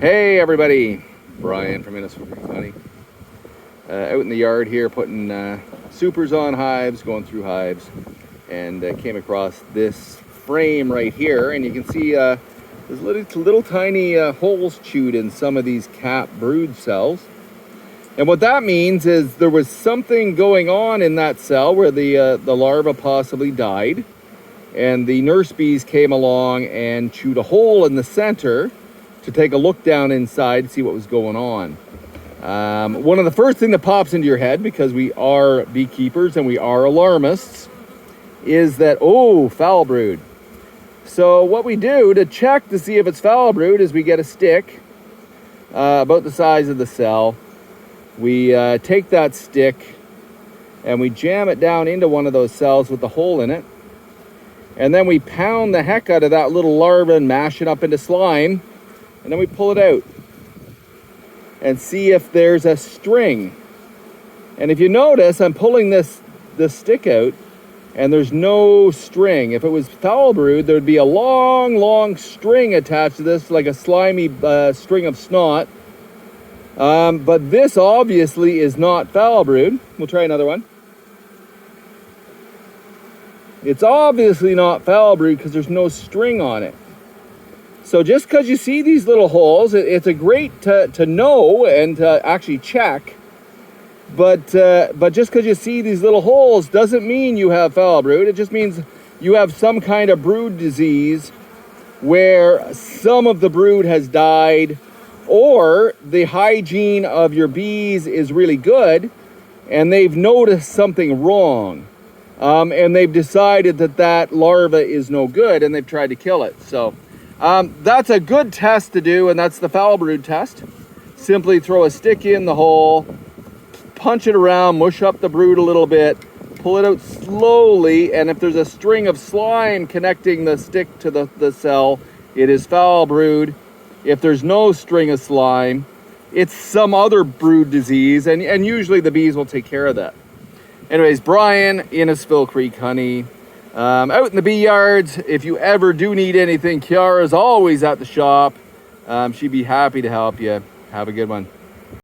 Hey everybody, Brian from County. Out in the yard here putting supers on hives, going through hives, and came across this frame right here, and you can see there's little tiny holes chewed in some of these cap brood cells. And what that means is there was something going on in that cell where the larva possibly died, and the nurse bees came along and chewed a hole in the center to take a look down inside to see what was going on. One of the first thing that pops into your head, because we are beekeepers and we are alarmists, is that, oh, foul brood. So what we do to check to see if it's foul brood is we get a stick about the size of the cell. We take that stick and we jam it down into one of those cells with the hole in it. And then we pound the heck out of that little larva and mash it up into slime. And then we pull it out and see if there's a string. And if you notice, I'm pulling this stick out and there's no string. If it was foul brood, there'd be a long string attached to this, like a slimy string of snot. But this obviously is not foul brood. We'll try another one. It's obviously not foul brood because there's no string on it. So just because you see these little holes, it's a great to know and to actually check. But just because you see these little holes doesn't mean you have foul brood. It just means you have some kind of brood disease where some of the brood has died, or the hygiene of your bees is really good and they've noticed something wrong. And they've decided that larva is no good and they've tried to kill it. So that's a good test to do, and that's the foul brood test. Simply throw a stick in the hole, punch it around, mush up the brood a little bit, pull it out slowly, and if there's a string of slime connecting the stick to the cell, it is foul brood. If there's no string of slime, it's some other brood disease, and usually the bees will take care of that. Anyways, Brian, Innisfil Creek Honey. Out in the bee yards, if you ever do need anything, Kiara's always at the shop. She'd be happy to help you. Have a good one.